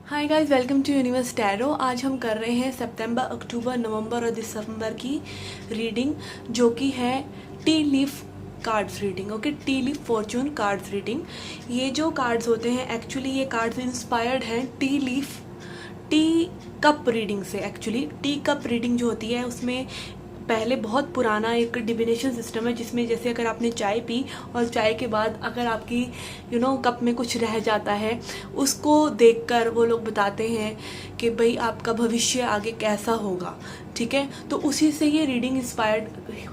Hi guys, welcome to Universe Tarot. आज हम कर रहे हैं सितंबर, अक्टूबर, नवंबर और दिसंबर की रीडिंग, जो कि है T leaf cards reading. Okay, T leaf Fortune cards reading. ये जो कार्ड्स होते हैं, एक्चुअली ये कार्ड्स इंस्पायर्ड हैं टी कप रीडिंग से। एक्चुअली टी कप रीडिंग जो होती है, उसमें पहले बहुत पुराना एक डिविनेशन सिस्टम है, जिसमें जैसे अगर आपने चाय पी और चाय के बाद अगर आपकी कप में कुछ रह जाता है, उसको देखकर वो लोग बताते हैं कि भाई आपका भविष्य आगे कैसा होगा। ठीक है, तो उसी से ये रीडिंग इंस्पायर्ड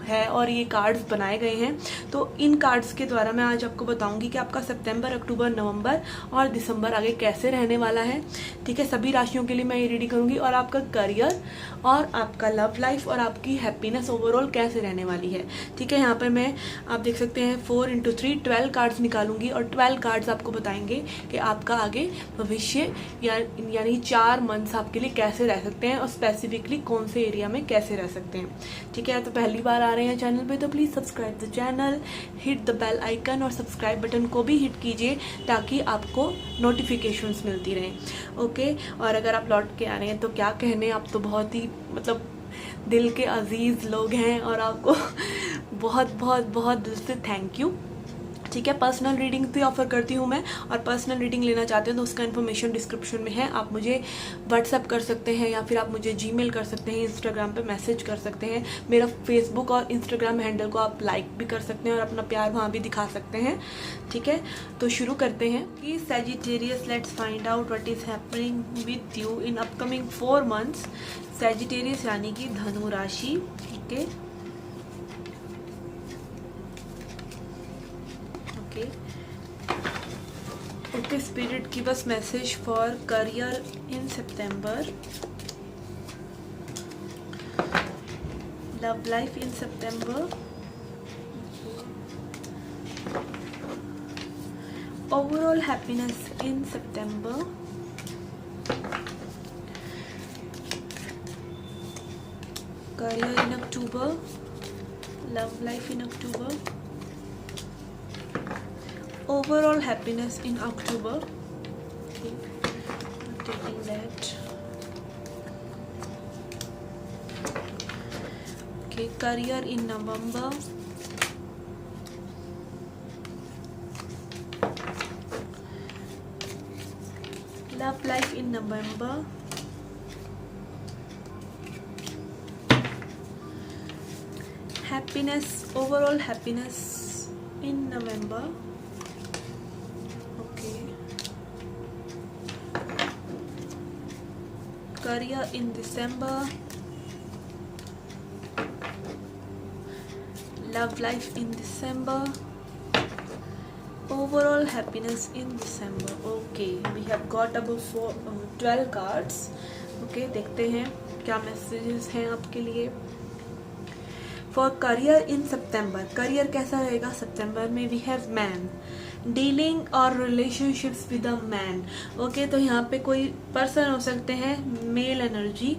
है और ये कार्ड्स बनाए गए हैं। तो इन कार्ड्स के द्वारा मैं आज आपको बताऊंगी कि आपका सितंबर, अक्टूबर, नवंबर और दिसंबर आगे कैसे रहने वाला है। ठीक है, सभी राशियों के लिए मैं ये रीडिंग करूंगी, और आपका करियर और आपका लव लाइफ और आपकी हैप्पीनेस ओवरऑल कैसे रहने वाली है। ठीक है, यहाँ पर मैं, आप देख सकते हैं, 4 × 3 12 कार्ड्स निकालूंगी, और 12 कार्ड्स आपको बताएंगे कि आपका आगे भविष्य यानी 4 मंथ्स आपके लिए कैसे रह सकते हैं, और स्पेसिफिकली कौन से एरिया में कैसे रह सकते हैं। ठीक है, तो पहली बार आ रहे हैं चैनल पे तो please subscribe the channel, hit the bell icon और सब्सक्राइब बटन को भी हिट कीजिए ताकि आपको नोटिफिकेशंस मिलती रहें। ओके, और अगर आप लौट के आ रहे हैं तो क्या कहने, आप तो बहुत ही दिल के अजीज़ लोग हैं, और आपको बहुत बहुत बहुत दिल से थैंक यू। ठीक है, पर्सनल रीडिंग भी ऑफर करती हूँ मैं, और पर्सनल रीडिंग लेना चाहते हैं तो उसका इन्फॉर्मेशन डिस्क्रिप्शन में है। आप मुझे व्हाट्सएप कर सकते हैं, या फिर आप मुझे जीमेल कर सकते हैं, इंस्टाग्राम पे मैसेज कर सकते हैं। मेरा फेसबुक और इंस्टाग्राम हैंडल को आप लाइक भी कर सकते हैं और अपना प्यार वहाँ भी दिखा सकते हैं। ठीक है, तो शुरू करते हैं कि Sagittarius, let's find out what is happening with you in upcoming 4 months. Sagittarius यानी कि धनु राशि। ठीक है, Okay, Spirit, give us message for career in September, love life in September, overall happiness in September, career in October, love life in October, overall happiness in October. Okay, I'm taking that. Okay, career in November, love life in November, happiness, overall happiness in November. Career in December, love life in December, overall happiness in December. Okay, we have got about 12 cards. Okay, देखते हैं क्या messages हैं आपके लिए। For career in September, career कैसा रहेगा सितंबर में? We have man, dealing और relationships with a man. Okay, तो यहाँ पे कोई पर्सन हो सकते हैं, मेल एनर्जी।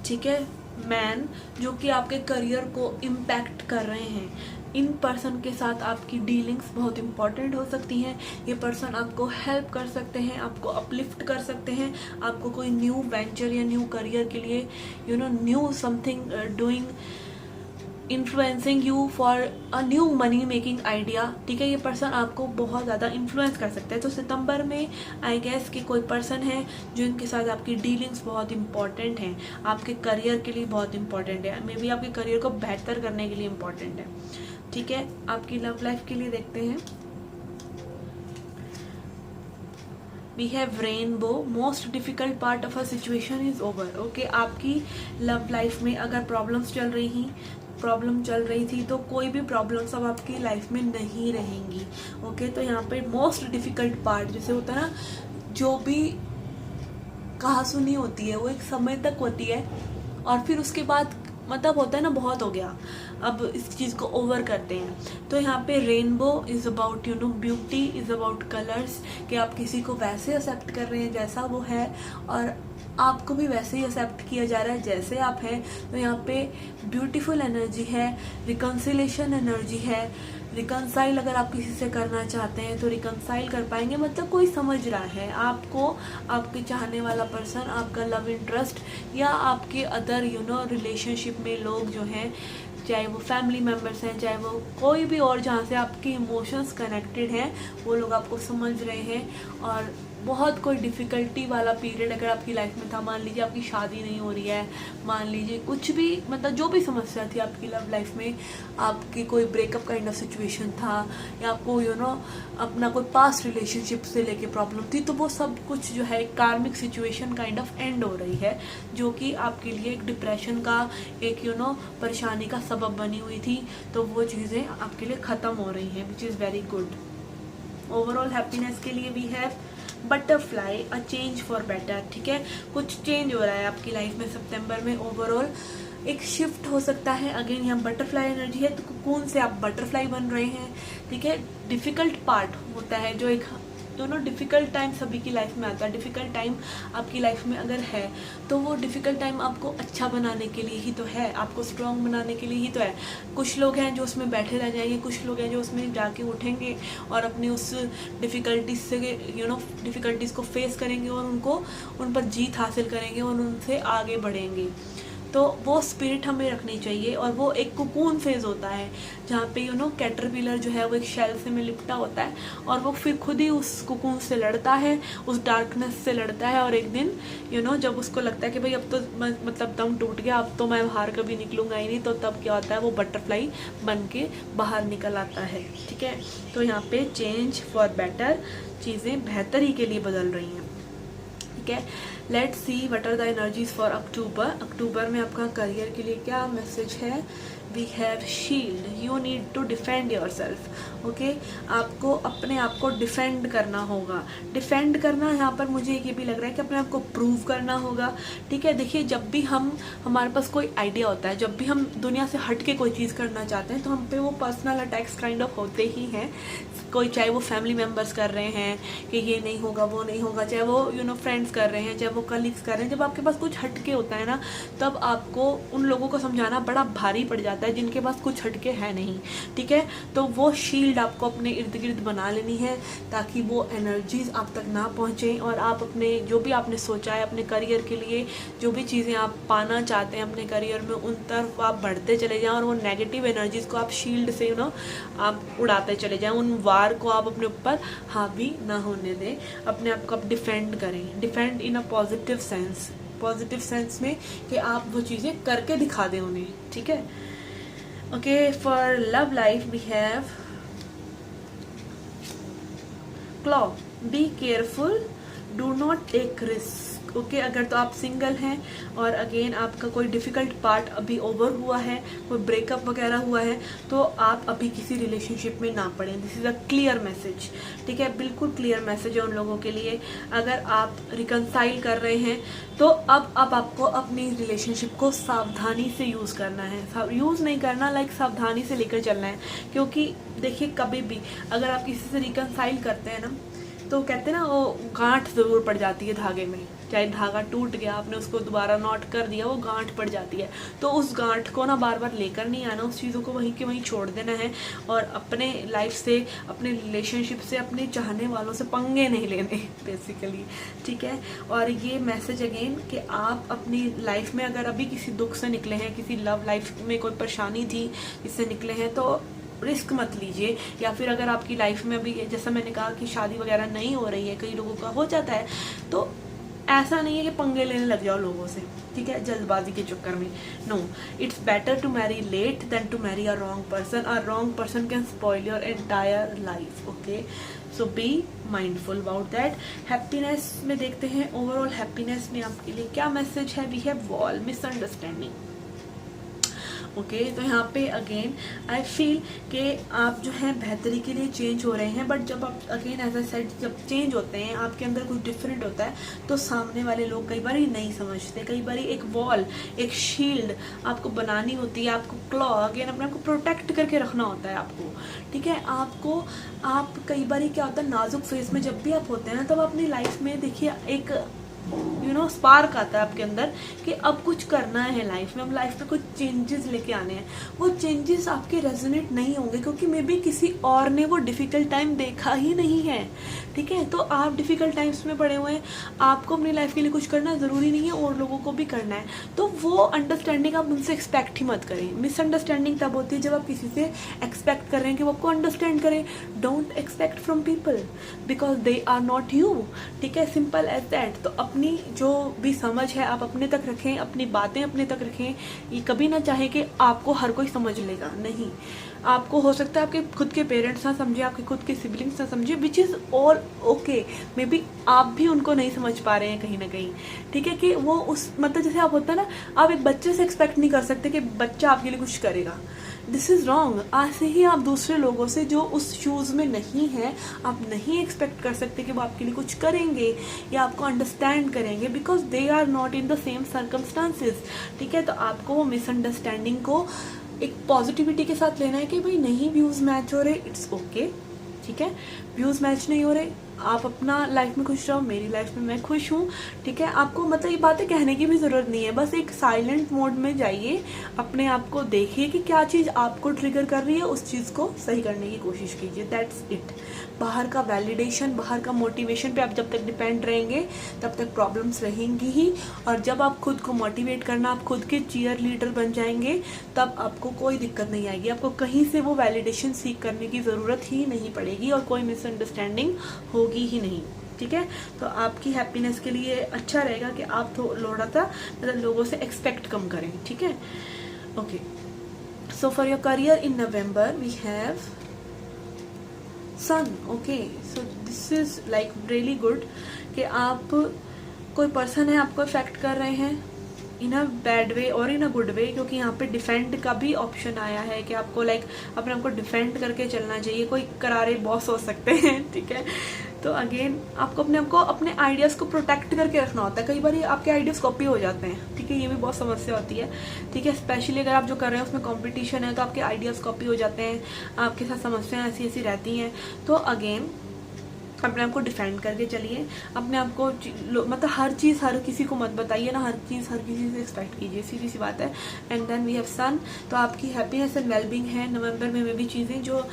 ठीक है, मैन जो कि आपके करियर को इम्पैक्ट कर रहे हैं। इन पर्सन के साथ आपकी डीलिंग्स बहुत इंपॉर्टेंट हो सकती हैं। ये पर्सन आपको हेल्प कर सकते हैं, आपको अपलिफ्ट कर सकते हैं, आपको कोई न्यू वेंचर या न्यू करियर के लिए new something doing, influencing you for a new money making idea. ठीक है, ये पर्सन आपको बहुत ज़्यादा इन्फ्लुएंस कर सकता है। तो सितंबर में आई गेस कि कोई पर्सन है जिनके साथ आपकी डीलिंग्स बहुत इंपॉर्टेंट हैं, आपके करियर के लिए बहुत इंपॉर्टेंट है, मे बी आपके करियर को बेहतर करने के लिए इम्पॉर्टेंट है। ठीक है, आपकी लव लाइफ के लिए देखते हैं। We have rainbow, most difficult part of a situation is over. Okay, आपकी लव लाइफ में अगर प्रॉब्लम चल रही थी तो कोई भी प्रॉब्लम्स अब आपकी लाइफ में नहीं रहेंगी। ओके, तो यहाँ पे मोस्ट डिफिकल्ट पार्ट जैसे होता है ना, जो भी कहा सुनी होती है वो एक समय तक होती है, और फिर उसके बाद होता है ना, बहुत हो गया, अब इस चीज़ को ओवर करते हैं। तो यहाँ पे rainbow is about beauty, is about colours, कि आप किसी को वैसे एक्सेप्ट कर रहे हैं जैसा वो है, और आपको भी वैसे ही एक्सेप्ट किया जा रहा है जैसे आप हैं। तो यहाँ पे ब्यूटीफुल एनर्जी है, रिकन्सिलेशन एनर्जी है, रिकनसाइल अगर आप किसी से करना चाहते हैं तो रिकनसाइल कर पाएंगे, मतलब कोई समझ रहा है आपको, आपके चाहने वाला पर्सन, आपका लव इंटरेस्ट या आपके अदर रिलेशनशिप में लोग जो हैं, चाहे वो फैमिली मेम्बर्स हैं, चाहे वो कोई भी और जहाँ से आपके इमोशंस कनेक्टेड हैं, वो लोग आपको समझ रहे हैं। और बहुत कोई डिफ़िकल्टी वाला पीरियड अगर आपकी लाइफ में था, मान लीजिए आपकी शादी नहीं हो रही है, मान लीजिए कुछ भी, मतलब जो भी समस्या थी आपकी लव लाइफ में, आपकी कोई ब्रेकअप काइंड ऑफ सिचुएशन था, या आपको अपना कोई पास्ट रिलेशनशिप से लेके प्रॉब्लम थी, तो वो सब कुछ जो है कार्मिक सिचुएशन काइंड ऑफ एंड हो रही है, जो कि आपके लिए एक डिप्रेशन का, एक परेशानी का सबब बनी हुई थी। तो वो चीज़ें आपके लिए ख़त्म हो रही हैं, which is very good. Overall happiness के लिए we have butterfly, a change for better. ठीक है, कुछ चेंज हो रहा है आपकी लाइफ में सितंबर में। ओवरऑल एक शिफ्ट हो सकता है। अगेन यहाँ बटरफ्लाई एनर्जी है, तो कोकून से आप बटरफ्लाई बन रहे हैं। ठीक है, डिफ़िकल्ट पार्ट होता है जो एक डिफ़िकल्ट टाइम सभी की लाइफ में आता है। डिफ़िकल्ट टाइम आपकी लाइफ में अगर है तो वो डिफ़िकल्ट टाइम आपको अच्छा बनाने के लिए ही तो है, आपको स्ट्रॉन्ग बनाने के लिए ही तो है। कुछ लोग हैं जो उसमें बैठे रह जाएंगे, कुछ लोग हैं जो उसमें जाके उठेंगे और अपनी उस डिफ़िकल्टीज से डिफ़िकल्टीज़ को फेस करेंगे और उन पर जीत हासिल करेंगे और उनसे आगे बढ़ेंगे। तो वो स्पिरिट हमें रखनी चाहिए। और वो एक कुकून फेज़ होता है जहाँ पे कैटरपिलर जो है वो एक शेल से में लिपटा होता है और वो फिर खुद ही उस कुकून से लड़ता है, उस डार्कनेस से लड़ता है। और एक दिन जब उसको लगता है कि भाई अब तो मतलब दम टूट गया, अब तो मैं बाहर कभी निकलूंगा ही नहीं, तो तब क्या होता है, वो बटरफ्लाई बन के बाहर निकल आता है। ठीक है, तो यहाँ पे चेंज फॉर बेटर, चीज़ें बेहतरी के लिए बदल रही हैं। ठीक है, let's see what are the energies for October. अक्टूबर में आपका करियर के लिए क्या मैसेज है? We have shield, you need to defend yourself. Okay, आपको अपने आप को डिफेंड करना होगा। डिफेंड करना यहाँ पर मुझे ये भी लग रहा है कि अपने आप को प्रूव करना होगा। ठीक है, देखिए जब भी हमारे पास कोई आइडिया होता है, जब भी हम दुनिया से हट के कोई चीज़ करना चाहते हैं, तो हम पे वो पर्सनल अटैक्स काइंड ऑफ होते ही हैं। कोई चाहे वो फैमिली मेम्बर्स कर रहे हैं कि ये नहीं होगा, वो नहीं होगा, चाहे वो फ्रेंड्स कर रहे हैं, चाहे वो कलीग्स कर रहे हैं। जब आपके पास कुछ हटके होता है ना, तब आपको उन लोगों को समझाना बड़ा भारी पड़ जाता है जिनके पास कुछ हटके है नहीं। ठीक है, तो वो शील्ड आपको अपने इर्द गिर्द बना लेनी है ताकि वो एनर्जीज आप तक ना पहुँचें और आप अपने जो भी आपने सोचा है अपने करियर के लिए, जो भी चीज़ें आप पाना चाहते हैं अपने करियर में, उन तरफ आप बढ़ते चले जाएं और वो नेगेटिव एनर्जीज को आप शील्ड से आप उड़ाते चले जाएं। उन वार को आप अपने ऊपर हावी ना होने दें, अपने आप को आप डिफेंड करें। Defend in a positive sense, positive sense में कि आप वो चीज़ें करके दिखा दें उन्हें। ठीक है, okay, for love life we have claw, be careful, do not take risk. Okay, अगर तो आप सिंगल हैं और अगेन आपका कोई डिफ़िकल्ट पार्ट अभी ओवर हुआ है, कोई ब्रेकअप वगैरह हुआ है, तो आप अभी किसी रिलेशनशिप में ना पड़ें। This is a clear message. ठीक है, बिल्कुल क्लियर मैसेज है उन लोगों के लिए। अगर आप रिकनसाइल कर रहे हैं तो अब आपको अपनी रिलेशनशिप को सावधानी से यूज़ करना है। यूज़ नहीं करना, लाइक सावधानी से लेकर चलना है। क्योंकि देखिए कभी भी अगर आप किसी से रिकनसाइल करते हैं ना, तो कहते हैं ना वो गांठ ज़रूर पड़ जाती है धागे में। चाहे धागा टूट गया, आपने उसको दोबारा नॉट कर दिया, वो गांठ पड़ जाती है। तो उस गांठ को ना बार बार लेकर नहीं आना, उस चीज़ों को वहीं के वहीं छोड़ देना है और अपने लाइफ से, अपने रिलेशनशिप से, अपने चाहने वालों से पंगे नहीं लेने बेसिकली। ठीक है, और ये मैसेज अगेन कि आप अपनी लाइफ में अगर अभी किसी दुख से निकले हैं, किसी लव लाइफ में कोई परेशानी थी जिससे निकले हैं, तो रिस्क मत लीजिए। या फिर अगर आपकी लाइफ में अभी जैसा मैंने कहा कि शादी वगैरह नहीं हो रही है, कई लोगों का हो जाता है, तो ऐसा नहीं है कि पंगे लेने लग जाओ लोगों से। ठीक है, जल्दबाजी के चक्कर में। No, it's better to marry late than to marry a wrong person. A wrong person can spoil your entire life. Okay, so be mindful about that. Happiness में देखते हैं, ओवरऑल हैप्पीनेस में आपके लिए क्या मैसेज है? We have wall, misunderstanding. Okay, तो यहाँ पे अगेन आई फील कि आप जो है बेहतरी के लिए चेंज हो रहे हैं, बट जब आप अगेन एज आई सेड, जब चेंज होते हैं, आपके अंदर कुछ डिफरेंट होता है, तो सामने वाले लोग कई बार नहीं समझते। कई बार एक वॉल, एक शील्ड आपको बनानी होती है, आपको क्लॉ, अगेन अपने आपको प्रोटेक्ट करके रखना होता है आपको। ठीक है, आप कई बार क्या होता है, नाजुक फेज में जब भी आप होते हैं ना, तब अपनी लाइफ में देखिए एक स्पार्क आता है आपके अंदर कि अब कुछ करना है लाइफ में, अब लाइफ में कुछ चेंजेस लेके आने हैं। वो चेंजेस आपके रेजोनेट नहीं होंगे क्योंकि मे बी किसी और ने वो डिफ़िकल्ट टाइम देखा ही नहीं है, ठीक है। तो आप डिफ़िकल्ट टाइम्स में पड़े हुए हैं, आपको अपनी लाइफ के लिए कुछ करना ज़रूरी नहीं है और लोगों को भी करना है। तो वो अंडरस्टैंडिंग आप उनसे एक्सपेक्ट ही मत करें। मिसअंडरस्टैंडिंग तब होती है जब आप किसी से एक्सपेक्ट कर रहे हैं कि वो आपको अंडरस्टैंड करें। Don't expect from people because they are not you, ठीक है, सिंपल एज दैट। तो अपनी जो भी समझ है आप अपने तक रखें, अपनी बातें अपने तक रखें। ये कभी ना चाहे कि आपको हर कोई समझ लेगा, नहीं। आपको हो सकता है आपके खुद के पेरेंट्स ना समझे, आपके खुद के सिबलिंग्स ना समझे, which is all okay. May be आप भी उनको नहीं समझ पा रहे हैं कहीं ना कहीं, ठीक है। कि वो उस मतलब जैसे आप होता है ना, आप एक बच्चे से एक्सपेक्ट नहीं कर सकते कि बच्चा आपके लिए कुछ करेगा। This is wrong. ऐसे ही आप दूसरे लोगों से जो उस शूज़ में नहीं है, आप नहीं एक्सपेक्ट कर सकते कि वो आपके लिए कुछ करेंगे या आपको अंडरस्टैंड करेंगे, because they are not in the same circumstances, ठीक है। तो आपको वो मिसअंडरस्टैंडिंग को एक पॉजिटिविटी के साथ लेना है कि भाई नहीं व्यूज़ मैच हो रहे, इट्स ओके, ठीक है। व्यूज़ मैच नहीं हो रहे, आप अपना लाइफ में खुश रहो, मेरी लाइफ में मैं खुश हूँ, ठीक है। आपको मतलब ये बातें कहने की भी ज़रूरत नहीं है, बस एक साइलेंट मोड में जाइए, अपने आप को देखिए कि क्या चीज़ आपको ट्रिगर कर रही है, उस चीज़ को सही करने की कोशिश कीजिए, दैट्स इट। बाहर का वैलिडेशन, बाहर का मोटिवेशन पे आप जब तक डिपेंड रहेंगे तब तक प्रॉब्लम्स रहेंगी ही। और जब आप खुद को मोटिवेट करना, आप खुद के चीयर लीडर बन जाएंगे, तब आपको कोई दिक्कत नहीं आएगी। आपको कहीं से वो वैलिडेशन सीख करने की ज़रूरत ही नहीं पड़ेगी और कोई मिसअंडरस्टैंडिंग होगी ही नहीं, ठीक है। तो आपकी हैप्पीनेस के लिए अच्छा रहेगा कि आप थोड़ा सा मतलब लोगों से एक्सपेक्ट कम करें, ठीक है। Okay, so for your career in November we have sun. Okay, so this is like really good कि आप कोई पर्सन है आपको अफेक्ट कर रहे हैं इन अ बैड वे और इन अ गुड वे, क्योंकि यहाँ पे डिफेंड का भी ऑप्शन आया है कि आपको लाइक अपने आपको डिफेंड करके चलना चाहिए। कोई करारे बॉस हो सकते हैं, ठीक है। तो अगेन आपको अपने आप को अपने आइडियाज़ को प्रोटेक्ट करके रखना होता है। कई बार आपके आइडियाज़ कॉपी हो जाते हैं, ठीक है, ये भी बहुत समस्या होती है, ठीक है। स्पेशली अगर आप जो कर रहे हैं उसमें कंपटीशन है तो आपके आइडियाज़ कॉपी हो जाते हैं, आपके साथ समस्याएं ऐसी ऐसी रहती हैं। तो अगेन अपने आप को डिफेंड करके चलिए, अपने आप को मतलब हर चीज़ हर किसी को मत बताइए ना, हर चीज़ हर किसी से एक्सपेक्ट कीजिए, सीधी सी बात है। एंड देन वी हैव सन। तो आपकी हैप्पीनेस एंड वेलबींग है नवंबर में भी चीज़ें जो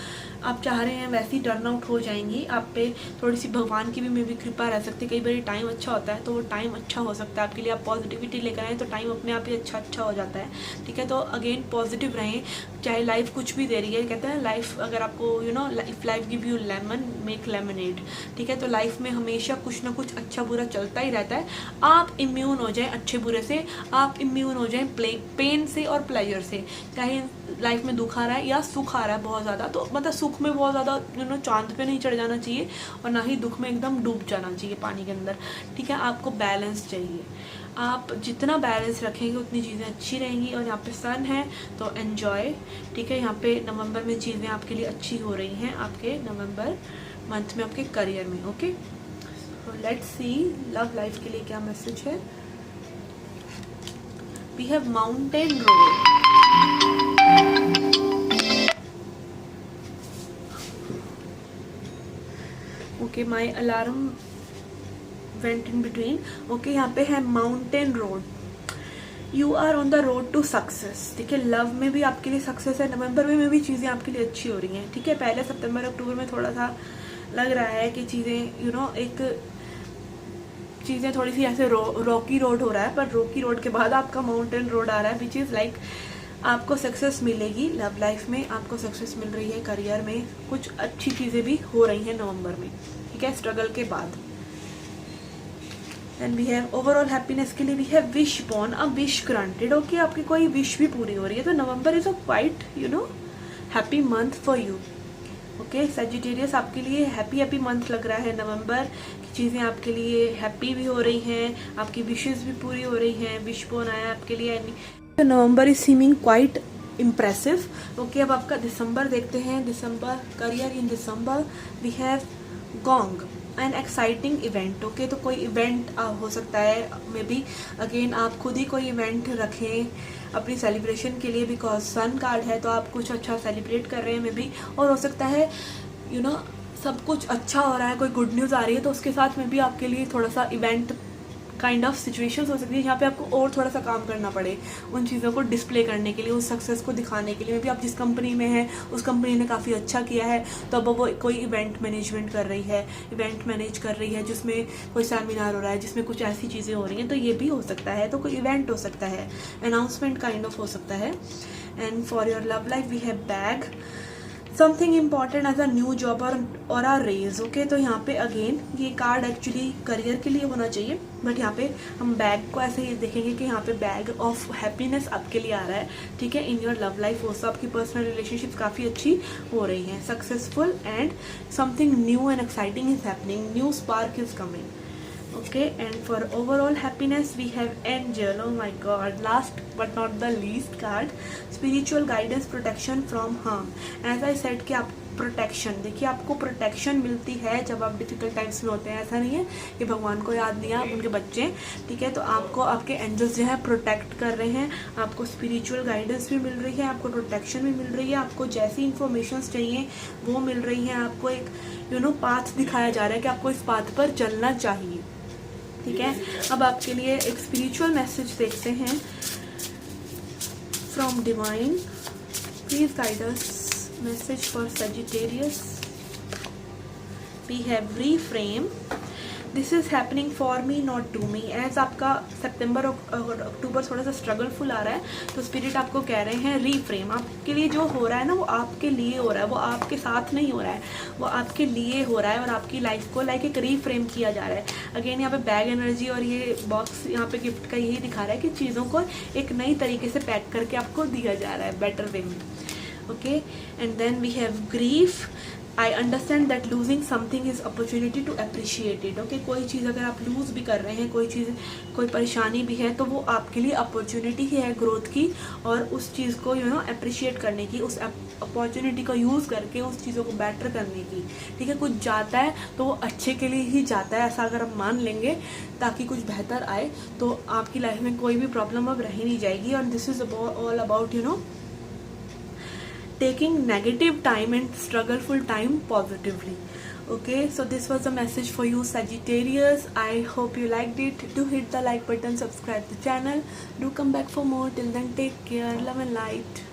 आप चाह रहे हैं वैसी टर्न आउट हो जाएंगी। आप पे थोड़ी सी भगवान की भी मे भी कृपा रह सकती है। कई बार टाइम अच्छा होता है तो वो टाइम अच्छा हो सकता है आपके लिए, आप पॉजिटिविटी लेकर आएँ तो टाइम अपने आप ही अच्छा हो जाता है, ठीक है। तो अगेन पॉजिटिव रहें, चाहे लाइफ कुछ भी दे रही है। कहते हैं लाइफ अगर आपको if life give you lemon make lemonade, ठीक है। तो लाइफ में हमेशा कुछ ना कुछ अच्छा बुरा चलता ही रहता है। आप इम्यून हो जाएं अच्छे बुरे से, आप इम्यून हो जाएं पेन से और प्लेजर से। चाहे लाइफ में दुख आ रहा है या सुख आ रहा है बहुत ज़्यादा, तो मतलब सुख में बहुत ज़्यादा चांद पे नहीं चढ़ जाना चाहिए और ना ही दुख में एकदम डूब जाना चाहिए पानी के अंदर, ठीक है। आपको बैलेंस चाहिए, आप जितना बैलेंस रखेंगे उतनी चीज़ें अच्छी रहेंगी। और यहाँ पे सन है तो एन्जॉय, ठीक है। यहाँ पे नवंबर में चीज़ें आपके लिए अच्छी हो रही हैं, आपके नवंबर मंथ में आपके करियर में। Okay, let's see love life के लिए क्या मैसेज है। We have mountain road. Okay, my alarm went in between. Okay, यहाँ पे है mountain road. You are on the road to success, ठीक है। लव में भी आपके लिए सक्सेस है, नवंबर में भी चीज़ें आपके लिए अच्छी हो रही हैं, ठीक है। पहले सितंबर अक्टूबर में थोड़ा सा लग रहा है कि चीज़ें एक चीज़ें थोड़ी सी ऐसे रॉकी रोड हो रहा है, पर रॉकी रोड के बाद आपका माउंटेन रोड आ रहा है, विच इज़ लाइक आपको सक्सेस मिलेगी लव लाइफ में, आपको सक्सेस मिल रही है करियर में, कुछ अच्छी चीज़ें भी हो रही हैं नवंबर में, ठीक है, स्ट्रगल के बाद। And we have overall happiness के लिए we have wish born a wish granted. Okay, आपकी कोई विश भी पूरी हो रही है, तो November is a quite happy month for you. Okay Sagittarius, आपके लिए हैप्पी मंथ लग रहा है नवंबर की, चीज़ें आपके लिए हैप्पी भी हो रही हैं, आपकी विशेस भी पूरी हो रही हैं, विश बोन आया आपके लिए। तो November is seeming quite impressive. Okay, अब आपका दिसंबर देखते हैं। December career in December we have going an exciting event. Okay, तो कोई इवेंट हो सकता है, मे बी अगेन आप खुद ही कोई इवेंट रखें अपनी सेलिब्रेशन के लिए, बिकॉज सन कार्ड है तो आप कुछ अच्छा सेलिब्रेट कर रहे हैं मे बी। और हो सकता है सब कुछ अच्छा हो रहा है, कोई गुड न्यूज़ आ रही है तो उसके साथ में भी आपके लिए थोड़ा सा इवेंट काइंड ऑफ सिचुएशंस हो सकती है जहाँ पे आपको और थोड़ा सा काम करना पड़े उन चीज़ों को डिस्प्ले करने के लिए, उस सक्सेस को दिखाने के लिए। मे बी आप जिस कंपनी में हैं उस कंपनी ने काफ़ी अच्छा किया है, तो अब वो कोई इवेंट मैनेजमेंट कर रही है, इवेंट मैनेज कर रही है, जिसमें कोई सेमिनार हो रहा है, जिसमें कुछ ऐसी चीज़ें हो रही हैं, तो ये भी हो सकता है। तो कोई इवेंट हो सकता है, अनाउंसमेंट काइंड ऑफ हो सकता है। And for your love life we have bag, something important as a new job और आ रेज। ओके, तो यहाँ पे अगेन ये कार्ड एक्चुअली करियर के लिए होना चाहिए, बट यहाँ पे हम बैग को ऐसे ही देखेंगे कि यहाँ पे बैग ऑफ हैप्पीनेस आपके लिए आ रहा है, ठीक है। In your love life also आपकी पर्सनल रिलेशनशिप काफ़ी अच्छी हो रही हैं, successful, and something new and exciting is happening, new spark is coming. Okay, and for overall happiness we have angel. Oh my god, last but not the least card, spiritual guidance, protection from harm. As I said कि आप protection, देखिए आपको protection मिलती है जब आप difficult times में होते हैं। ऐसा नहीं है कि भगवान को याद नहीं है, आप उनके बच्चे, ठीक है। तो आपको आपके एंजल्स जो है प्रोटेक्ट कर रहे हैं, आपको स्पिरिचुअल गाइडेंस भी मिल रही है, आपको प्रोटेक्शन भी मिल रही है, आपको जैसी इंफॉर्मेशन चाहिए वो मिल रही है, आपको एक पाथ दिखाया जा रहा है कि आपको इस पाथ पर चलना चाहिए, ठीक है। अब आपके लिए एक स्पिरिचुअल मैसेज देखते हैं from divine, please guide us, message for Sagittarius. We have reframe, this is happening for me not to me. As आपका सितंबर और अक्टूबर थोड़ा सा स्ट्रगलफुल आ रहा है, तो स्पिरिट आपको कह रहे हैं रीफ्रेम। आपके लिए जो हो रहा है ना वो आपके लिए हो रहा है, वो आपके साथ नहीं हो रहा है, वो आपके लिए हो रहा है, और आपकी लाइफ को लाइक एक रीफ्रेम किया जा रहा है। अगेन यहाँ पे बैग एनर्जी और ये बॉक्स यहाँ पे गिफ्ट का यही दिखा रहा है कि चीज़ों को एक नई तरीके से पैक करके आपको दिया जा रहा है, बेटर वे में। Okay, and then we have grief. I understand that losing something is opportunity to appreciate it. Okay, कोई चीज़ अगर आप लूज भी कर रहे हैं, कोई परेशानी भी है, तो वो आपके लिए अपॉर्चुनिटी ही है ग्रोथ की, और उस चीज़ को अप्रिशिएट करने की, उस अपॉर्चुनिटी को यूज़ करके उस चीज़ों को बेटर करने की, ठीक है। कुछ जाता है तो वो अच्छे के लिए ही जाता है, ऐसा अगर आप मान लेंगे, ताकि कुछ बेहतर आए, तो आपकी लाइफ में कोई भी प्रॉब्लम अब रह नहीं जाएगी। और this is all about taking negative time and struggleful time positively. Okay, so this was a message for you Sagittarius. I hope you liked it. Do hit the like button, subscribe the channel, do come back for more. Till then, take care, love and light.